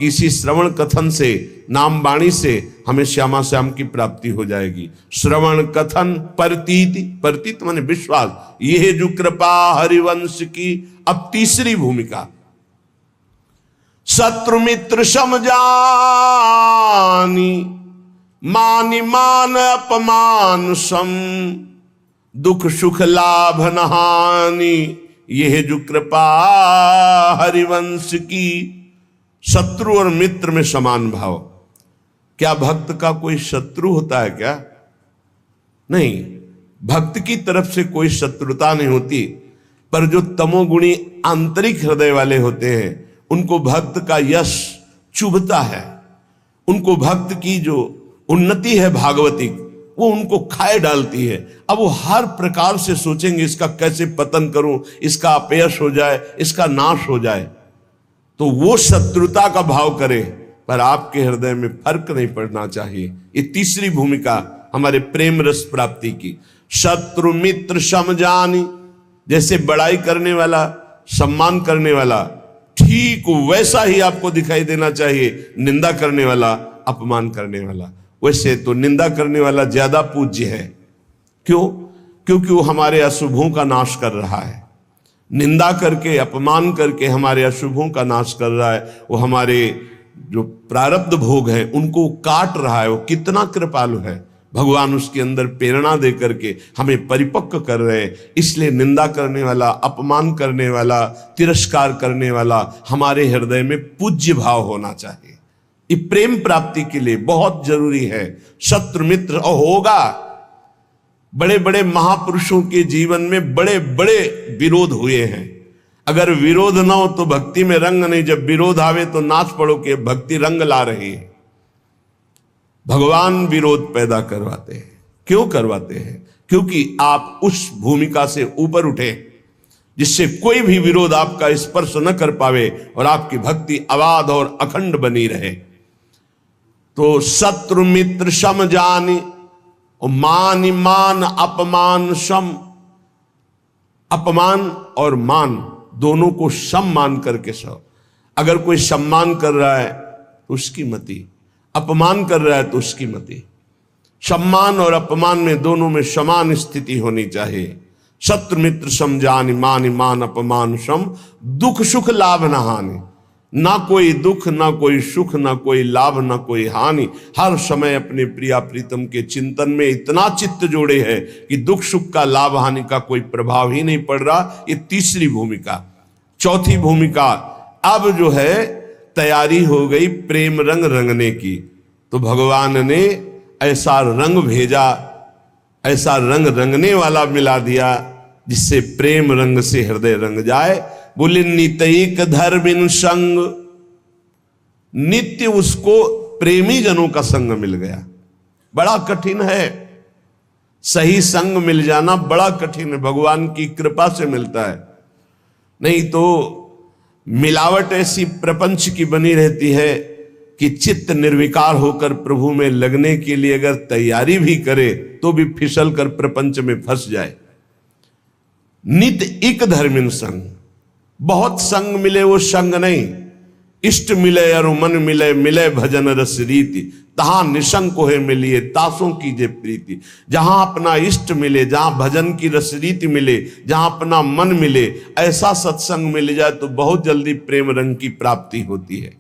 इसी श्रवण कथन से, नाम वाणी से हमें श्यामा श्याम की प्राप्ति हो जाएगी। श्रवण कथन परतीति, परतीत माने विश्वास, यह जो कृपा हरिवंश की। अब तीसरी भूमिका, शत्रु मित्र समझानी, मानि मान अपमान सम, दुख सुख लाभ न हानि, यह जो कृपा हरिवंश की। शत्रु और मित्र में समान भाव। क्या भक्त का कोई शत्रु होता है क्या? नहीं, भक्त की तरफ से कोई शत्रुता नहीं होती, पर जो तमोगुणी आंतरिक हृदय वाले होते हैं उनको भक्त का यश चुभता है, उनको भक्त की जो उन्नति है भागवतिक वो उनको खाए डालती है। अब वो हर प्रकार से सोचेंगे इसका कैसे पतन करूं, इसका अपयश हो जाए, इसका नाश हो जाए, तो वो शत्रुता का भाव करे, पर आपके हृदय में फर्क नहीं पड़ना चाहिए। ये तीसरी भूमिका हमारे प्रेम रस प्राप्ति की। शत्रु मित्र समझानी, जैसे बड़ाई करने वाला, सम्मान करने वाला, ठीक वैसा ही आपको दिखाई देना चाहिए निंदा करने वाला, अपमान करने वाला। वैसे तो निंदा करने वाला ज्यादा पूज्य है। क्यों? क्योंकि वो हमारे अशुभों का नाश कर रहा है। निंदा करके, अपमान करके हमारे अशुभों का नाश कर रहा है। वो हमारे जो प्रारब्ध भोग हैं उनको काट रहा है। वो कितना कृपालु है। भगवान उसके अंदर प्रेरणा दे करके हमें परिपक्व कर रहे हैं। इसलिए निंदा करने वाला, अपमान करने वाला, तिरस्कार करने वाला हमारे हृदय में पूज्य भाव होना चाहिए। ये प्रेम प्राप्ति के लिए बहुत जरूरी है। शत्रु मित्र और होगा, बड़े बड़े महापुरुषों के जीवन में बड़े बड़े विरोध हुए हैं। अगर विरोध ना हो तो भक्ति में रंग नहीं। जब विरोध आवे तो नाच पड़ो कि भक्ति रंग ला रही है। भगवान विरोध पैदा करवाते हैं। क्यों करवाते हैं? क्योंकि आप उस भूमिका से ऊपर उठे जिससे कोई भी विरोध आपका स्पर्श न कर पावे और आपकी भक्ति अबाध और अखंड बनी रहे। तो शत्रु मित्र सम जानी, और मान मान अपमान सम, अपमान और मान दोनों को सम मान करके सो। अगर कोई सम्मान कर रहा है तो उसकी मति, अपमान कर रहा है तो उसकी मति। सम्मान और अपमान में दोनों में समान स्थिति होनी चाहिए। शत्रु मित्र सम जानी, मान मान अपमान सम, दुख सुख लाभ न हानि। ना कोई दुख, ना कोई सुख, ना कोई लाभ, ना कोई हानि। हर समय अपने प्रिया प्रीतम के चिंतन में इतना चित्त जोड़े है कि दुख सुख का, लाभ हानि का कोई प्रभाव ही नहीं पड़ रहा। ये तीसरी भूमिका। चौथी भूमिका, अब जो है तैयारी हो गई प्रेम रंग रंगने की। तो भगवान ने ऐसा रंग भेजा, ऐसा रंग रंगने वाला मिला दिया जिससे प्रेम रंग से हृदय रंग जाए। बोले नितैक धर्मिन संग, नित्य उसको प्रेमी जनों का संग मिल गया। बड़ा कठिन है, सही संग मिल जाना बड़ा कठिन है। भगवान की कृपा से मिलता है, नहीं तो मिलावट ऐसी प्रपंच की बनी रहती है कि चित्त निर्विकार होकर प्रभु में लगने के लिए अगर तैयारी भी करे तो भी फिसल कर प्रपंच में फंस जाए। नित इक धर्मिन संग, बहुत संग मिले वो संग नहीं। इष्ट मिले और मन मिले, मिले भजन रस रीति, तहां निसंग को है मिलिए तासों कीजे प्रीति। जहां अपना इष्ट मिले, जहां भजन की रस रीति मिले, जहां अपना मन मिले, ऐसा सत्संग मिल जाए तो बहुत जल्दी प्रेम रंग की प्राप्ति होती है।